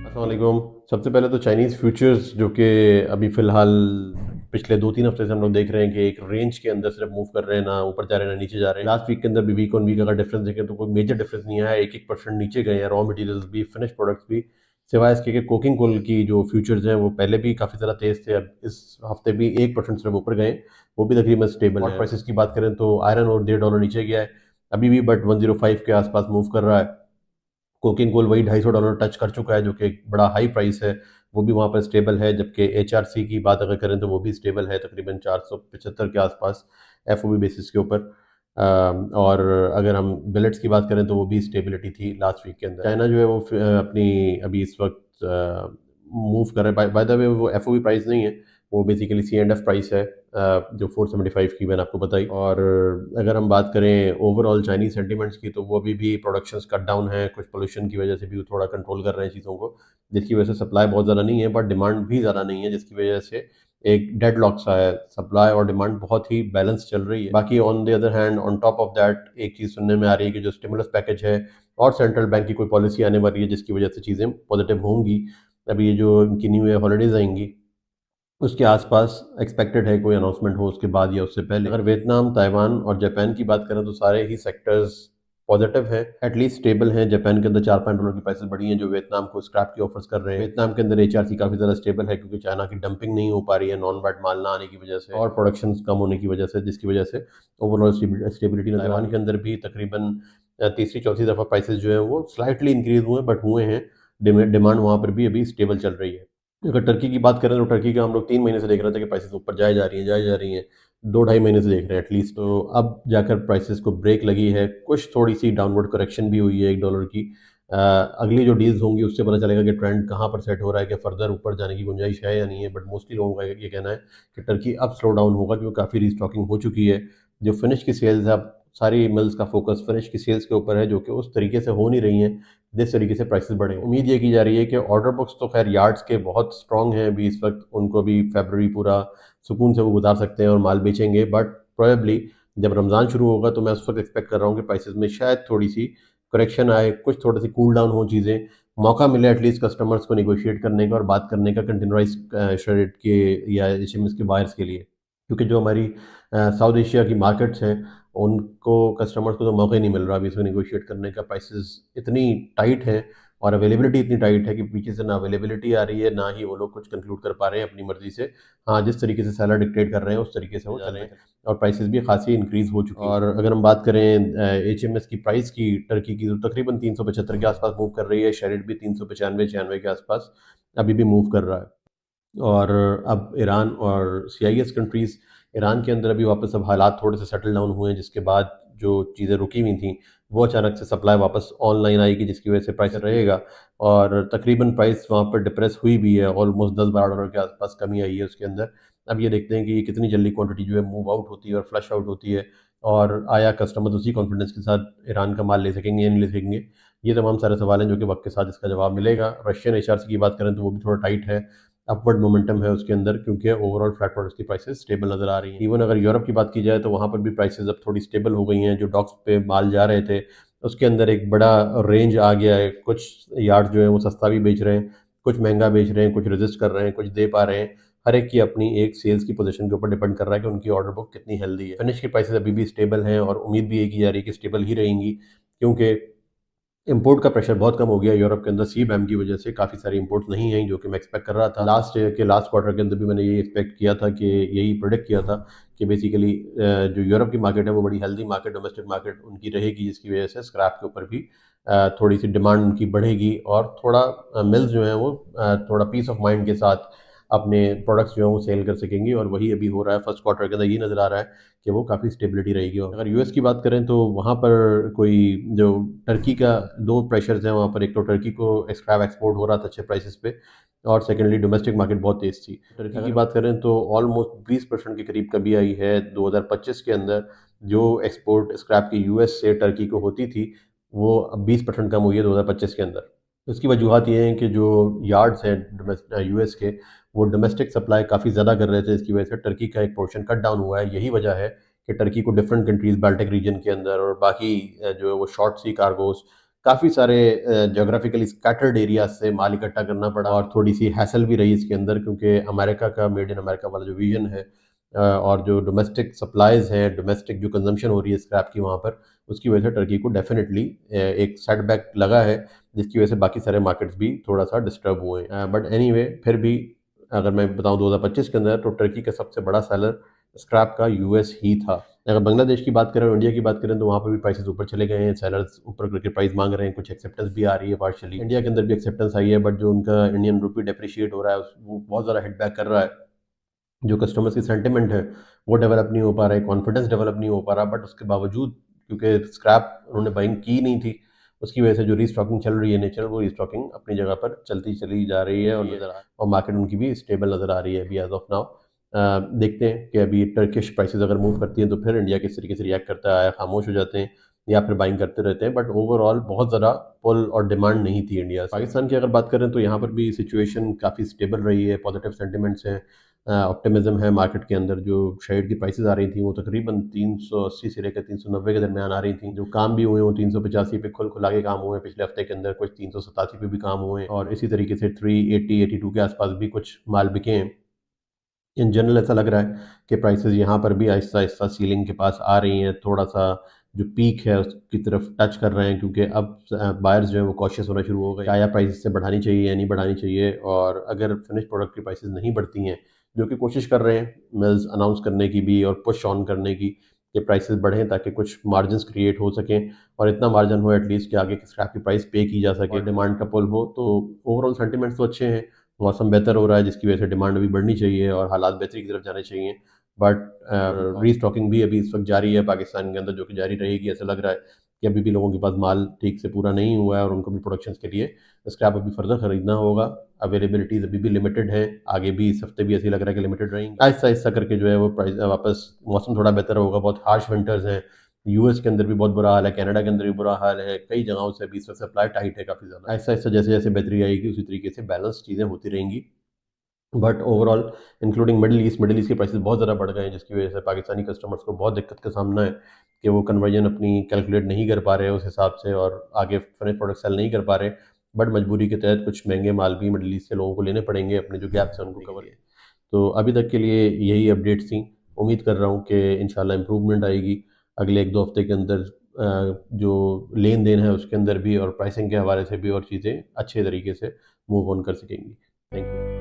अस्सलाम वालेकुम। सबसे पहले तो चाइनीज़ फ्यूचर्स जो कि अभी फ़िलहाल पिछले 2-3 हफ्ते से हम लोग देख रहे हैं कि एक रेंज के अंदर सिर्फ मूव कर रहे हैं, ना ऊपर जा रहे हैं ना नीचे जा रहे हैं। लास्ट वीक के अंदर भी वीक ऑन वीक अगर डिफरेंस देखें तो कोई मेजर डिफरेंस नहीं आया, 1-1% नीचे गए हैं रॉ मटेरियल्स भी, फिनिश प्रोडक्ट्स भी। सिवाय इसके कि कोकिंग कोल की जो फ्यूचर्स हैं वो पहले भी काफ़ी ज़्यादा तेज़ थे, अब इस हफ्ते भी 1% सिर्फ ऊपर गए, वो भी तकरीबन स्टेबल है। प्राइसेस की बात करें तो आयरन और $1.5 नीचे गया है अभी भी, बट 105 के आसपास मूव कर रहा है। कोकिंग कोल वही $250 टच कर चुका है जो कि एक बड़ा हाई प्राइस है, वो भी वहाँ पर स्टेबल है। जबकि एचआरसी की बात अगर करें तो वो भी स्टेबल है तकरीबन 475 के आसपास एफओबी बेसिस के ऊपर। और अगर हम बिलेट्स की बात करें तो वो भी स्टेबिलिटी थी लास्ट वीक के अंदर। चाइना जो है वो अपनी अभी इस वक्त मूव कर रहा है। बाय द वे वो एफओबी प्राइस नहीं है, वो basically C and F price है, जो 475 की मैंने आपको बताई। और अगर हम बात करें ओवरऑल चाइनीज सेंटीमेंट्स की तो वो अभी भी प्रोडक्शन कट डाउन है, कुछ पोल्यूशन की वजह से भी वो थोड़ा कंट्रोल कर रहे हैं चीज़ों को, जिसकी वजह से सप्लाई बहुत ज़्यादा नहीं है बट डिमांड भी ज़्यादा नहीं है, जिसकी वजह से एक डेड लॉक सा है। सप्लाई और डिमांड बहुत ही बैलेंस चल रही है। बाकी on the other hand on top of that एक चीज़ सुनने में आ रही है कि जो स्टिमुलस पैकेज है और सेंट्रल बैंक की कोई पॉलिसी आने वाली है जिसकी वजह से चीज़ें पॉजिटिव होंगी। अभी ये जो इनकी न्यू ईयर हॉलीडेज आएंगी उसके आसपास एक्सपेक्टेड है कोई अनाउंसमेंट हो उसके बाद या उससे पहले। अगर वियतनाम, ताइवान और जापान की बात करें तो सारे ही सेक्टर्स पॉजिटिव है, एटलीस्ट स्टेबल है। जापान के अंदर $4-5 की प्राइसेस बढ़ी हैं जो वियतनाम को स्क्रैप की ऑफर्स कर रहे हैं। वियतनाम के अंदर एचआरसी काफ़ी ज़्यादा स्टेबल है क्योंकि चाइना की डंपिंग नहीं हो पा रही है नॉन वैट माल ना आने की वजह से और प्रोडक्शन कम होने की वजह से, जिसकी वजह से ओवरऑल स्टेबिलिटी नजर। ताइवान के अंदर भी तकरीबन तीसरी चौथी दफ़ा प्राइसेस जो है वो स्लाइटली इंक्रीज हुए बट हुए हैं। डिमांड वहाँ पर भी अभी स्टेबल चल रही है। अगर टर्की की बात करें तो टर्की का हम लोग 3 महीने से देख रहे थे कि प्राइसेस ऊपर जाए जा रही हैं, जाए जा रही हैं। 2 ढाई महीने से देख रहे हैं एटलीस्ट, तो अब जाकर प्राइसेस को ब्रेक लगी है। कुछ थोड़ी सी डाउनवर्ड करेक्शन भी हुई है $1 की। अगली जो डील्स होंगी उससे पता चलेगा कि ट्रेंड कहाँ पर सेट हो रहा है, कि फर्दर ऊपर जाने की गुंजाइश है या नहीं है। बट मोस्टली लोगों का ये कहना है कि टर्की अब स्लो डाउन होगा क्योंकि काफ़ी रीस्टॉकिंग हो चुकी है। जो फिनिश की सेल्स है, अब सारी मिल्स का फोकस फिनिश की सेल्स के ऊपर है जो कि उस तरीके से हो नहीं रही हैं जिस तरीके से प्राइसेस बढ़े। उम्मीद ये की जा रही है कि ऑर्डर बुक्स तो खैर यार्ड्स के बहुत स्ट्रांग हैं अभी इस वक्त, उनको भी फरवरी पूरा सुकून से वो गुजार सकते हैं और माल बेचेंगे। बट प्रोबेबली जब रमज़ान शुरू होगा तो मैं उस वक्त एक्सपेक्ट कर रहा हूँ कि प्राइसेस में शायद थोड़ी सी करेक्शन आए, कुछ थोड़ी सी कूल डाउन हो चीज़ें, मौका मिले एटलीस्ट कस्टमर्स को निगोशिएट करने का और बात करने का कंटेनराइज श्रेडेड के या एचएमएस के बायर्स के लिए। क्योंकि जो हमारी साउथ एशिया की मार्केट्स हैं उनको कस्टमर्स को तो मौका ही नहीं मिल रहा अभी इसमें निगोशिएट करने का। प्राइसेस इतनी टाइट है और अवेलेबिलिटी इतनी टाइट है कि पीछे से ना अवेलेबिलिटी आ रही है ना ही वो लोग कुछ कंक्लूड कर पा रहे हैं अपनी मर्जी से। हाँ, जिस तरीके से सेलर डिक्टेट कर रहे हैं उस तरीके से वो चल रहे हैं और प्राइसेस भी खासी इंक्रीज हो चुकी है। और अगर हम बात करें एचएमएस की प्राइस की टर्की की, तो तकरीबन 375 के आसपास मूव कर रही है। शेरिट भी 395-96 के आसपास अभी भी मूव कर रहा है। और अब ईरान और सीआईएस कंट्रीज़, ईरान के अंदर अभी वापस अब हालात थोड़े से सेटल डाउन हुए हैं, जिसके बाद जो चीज़ें रुकी हुई थी वो अचानक से सप्लाई वापस ऑनलाइन आएगी जिसकी वजह से प्राइस रहेगा। और तकरीबन प्राइस वहाँ पर डिप्रेस हुई भी है, ऑलमोस्ट $10-12 के आसपास कमी आई है उसके अंदर। अब ये देखते हैं कि ये कितनी जल्दी क्वांटिटी जो है मूव आउट होती है और फ्लश आउट होती है, और आया कस्टमर उसी कॉन्फिडेंस के साथ ईरान का माल ले सकेंगे या नहीं ले सकेंगे। ये तमाम सारे सवाल हैं जो कि वक्त के साथ इसका जवाब मिलेगा। रशियन एचआरसी की बात करें तो वो भी थोड़ा टाइट है, अपवर्ड मोमेंटम है उसके अंदर क्योंकि ओवरऑल फ्लैट प्रोडक्ट्स की प्राइसेस स्टेबल नज़र आ रही हैं। इवन अगर यूरोप की बात की जाए तो वहाँ पर भी प्राइसेस अब थोड़ी स्टेबल हो गई हैं। जो डॉक्स पे माल जा रहे थे उसके अंदर एक बड़ा रेंज आ गया है। कुछ यार्ड जो है वो सस्ता भी बेच रहे हैं, कुछ महंगा बेच रहे हैं, कुछ रेजिस्ट कर रहे हैं, कुछ दे पा रहे हैं। हर एक की अपनी एक सेल्स की पोजीशन के ऊपर डिपेंड कर रहा है कि उनकी ऑर्डर बुक कितनी हेल्दी है। फिनिश की प्राइसेस अभी भी स्टेबल हैं और उम्मीद भी ये की जा रही है कि स्टेबल ही रहेंगी क्योंकि इंपोर्ट का प्रेशर बहुत कम हो गया यूरोप के अंदर। सी बैम की वजह से काफ़ी सारी इंपोर्ट्स नहीं हैं जो कि मैं एक्सपेक्ट कर रहा था। लास्ट क्वार्टर के अंदर भी मैंने यही एक्सपेक्ट किया था, कि यही प्रोडिक्ट किया था कि बेसिकली जो यूरोप की मार्केट है वो बड़ी हेल्दी मार्केट, डोमेस्टिक मार्केट उनकी रहेगी, जिसकी वजह से स्क्रैप के ऊपर भी थोड़ी सी डिमांड उनकी बढ़ेगी और थोड़ा मिल्स जो हैं वो थोड़ा पीस ऑफ माइंड के साथ अपने प्रोडक्ट्स जो हैं वो सेल कर सकेंगी। और वही अभी हो रहा है फर्स्ट क्वार्टर के अंदर, ये नज़र आ रहा है कि वो काफ़ी स्टेबिलिटी रहेगी। और अगर यूएस की बात करें तो वहाँ पर कोई जो टर्की का दो प्रेशर्स हैं वहाँ पर, एक तो टर्की को स्क्रैप एक्सपोर्ट हो रहा था अच्छे प्राइसेस पे, और सेकेंडली डोमेस्टिक मार्केट बहुत तेज़ थी। टर्की की बात करें तो ऑलमोस्ट 20% के करीब कमी आई है 2025 के अंदर। जो एक्सपोर्ट स्क्रैप की यूएस से टर्की को होती थी वो अब 20% कम हुई है 2025 के अंदर। इसकी वजूहत ये हैं कि जो यार्ड्स हैं यूएस के, वो डोमेस्टिक सप्लाई काफ़ी ज़्यादा कर रहे थे, इसकी वजह से टर्की का एक पोर्शन कट डाउन हुआ है। यही वजह है कि टर्की को डिफरेंट कंट्रीज़ बाल्टिक रीजन के अंदर और बाकी जो है वो शॉर्ट सी कार्गोस काफ़ी सारे जोग्राफिकली स्कैटर्ड एरियाज से माल इकट्ठा करना पड़ा और थोड़ी सी हैसल भी रही इसके अंदर, क्योंकि अमेरिका का मेड इन अमेरिका वाला जो विजन है और जो डोमेस्टिक सप्लाईज हैं, डोमेस्टिक जो कंजम्पशन हो रही है स्क्रैप की वहाँ पर, उसकी वजह से टर्की को डेफिनेटली एक सेटबैक लगा है, जिसकी वजह से बाकी सारे मार्केट्स भी थोड़ा सा डिस्टर्ब हुए हैं। बट एनीवे फिर भी अगर मैं बताऊं 2025 के अंदर तो टर्की का सबसे बड़ा सेलर स्क्रैप का यूएस ही था। अगर बांग्लादेश की बात करें और इंडिया की बात करें तो वहाँ पर भी प्राइसेस ऊपर चले गए हैं, सेलर्स ऊपर करके प्राइस मांग रहे हैं, कुछ एक्सेप्टेंस भी आ रही है पार्शियली। इंडिया के अंदर भी एक्सेप्टेंस आई है, बट जो उनका इंडियन रुपी डेप्रिशिएट हो रहा है वो बहुत ज़्यादा हिट बैक कर रहा है। जो कस्टमर्स की सेंटिमेंट है वो डेवलप नहीं हो पा रहा है, कॉन्फिडेंस डेवलप नहीं हो पा रहा, बट उसके बावजूद क्योंकि स्क्रैप उन्होंने बाइंग की नहीं थी, उसकी वजह से जो रीस्टॉकिंग चल रही है नेचुरल, वो रीस्टॉकिंग अपनी जगह पर चलती चली जा रही है और मार्केट उनकी भी स्टेबल नज़र आ रही है अभी एज ऑफ नाउ। देखते हैं कि अभी टर्किश प्राइसेस अगर मूव करती हैं तो फिर इंडिया किस तरीके से रिएक्ट करता है, खामोश हो जाते हैं या फिर बाइंग करते रहते हैं, बट ओवरऑल बहुत ज़्यादा पुल और डिमांड नहीं थी इंडिया से। पाकिस्तान की अगर बात करें तो यहाँ पर भी सिचुएशन काफ़ी स्टेबल रही है, पॉजिटिव सेंटिमेंट्स हैं, ऑप्टिमिज्म है मार्केट के अंदर। जो शेड की प्राइसेस आ रही थी वो तकरीबन 380 से लेकर 390 के दरमियान आ रही थी। जो काम भी हुए वो 385 पे खुला के काम हुए पिछले हफ्ते के अंदर, कुछ 387 पे भी काम हुए और इसी तरीके से 380-82 के आसपास भी कुछ माल बिके हैं। इन जनरल ऐसा लग रहा है कि प्राइसेस यहाँ पर भी आहिस्ता आहिस्ता सीलिंग के पास आ रही हैं, थोड़ा सा जो पीक है उसकी तरफ टच कर रहे हैं, क्योंकि अब बायर्स जो है वो कॉशियस होना शुरू हो गए, क्या प्राइस से बढ़ानी चाहिए या नहीं बढ़ानी चाहिए। और अगर फिनिश प्रोडक्ट की प्राइसेस नहीं बढ़ती हैं, जो कि कोशिश कर रहे हैं मिल्स अनाउंस करने की भी और पुश ऑन करने की कि प्राइसेस बढ़ें ताकि कुछ मार्जिन क्रिएट हो सकें और इतना मार्जिन हो एटलीस्ट कि आगे स्क्रैप की प्राइस पे की जा सके, डिमांड का पुल हो, तो ओवरऑल सेंटिमेंट्स तो अच्छे हैं। मौसम बेहतर हो रहा है जिसकी वजह से डिमांड भी बढ़नी चाहिए और हालात बेहतरी की तरफ जाने चाहिए, बट रीस्टॉकिंग भी अभी इस वक्त जारी है पाकिस्तान के अंदर, जो कि जारी रहेगी। ऐसा लग रहा है कि अभी भी लोगों के पास माल ठीक से पूरा नहीं हुआ है और उनको भी प्रोडक्शन के लिए स्क्रैप अभी फर्दर खरीदना होगा। अवेलेबिलिटीज अभी भी लिमिटेड है, आगे भी इस हफ्ते भी ऐसे लग रहा है कि लिमिटेड रहेंगी। आहिस्ता आहिस्ता करके जो है वो प्राइस वापस मौसम थोड़ा बेहतर होगा। बहुत हार्श विंटर्स हैं, यूएस के अंदर भी बहुत बुरा हाल है, कनाडा के अंदर भी बुरा हाल है, कई जगहों से अभी इस वक्त सप्लाई टाइट है काफ़ी ज़्यादा। आहिस्ता आहिस्ता जैसे जैसे बेहतरी आएगी उसी तरीके से बैलेंस चीज़ें होती रहेंगी, but overall including middle east के प्राइसेस बहुत ज़्यादा बढ़ गए हैं, जिसकी वजह से पाकिस्तानी कस्टमर्स को बहुत दिक्कत का सामना है कि वो कन्वर्जन अपनी कैलकुलेट नहीं कर पा रहे उस हिसाब से और आगे फिनिश प्रोडक्ट सेल नहीं कर पा रहे। बट मजबूरी के तहत कुछ महंगे माल भी मिडिल ईस्ट के लोगों को लेने पड़ेंगे अपने जो गैप्स हैं उनको कवर। तो अभी तक के लिए यही अपडेट्स थी। उम्मीद कर रहा हूँ कि इंशाल्लाह इम्प्रूवमेंट आएगी अगले एक दो हफ्ते के अंदर, जो लेन देन है उसके अंदर भी और प्राइसिंग के हवाले से भी, और चीज़ें अच्छे तरीके से मूव ऑन कर सकेंगी। Thank you.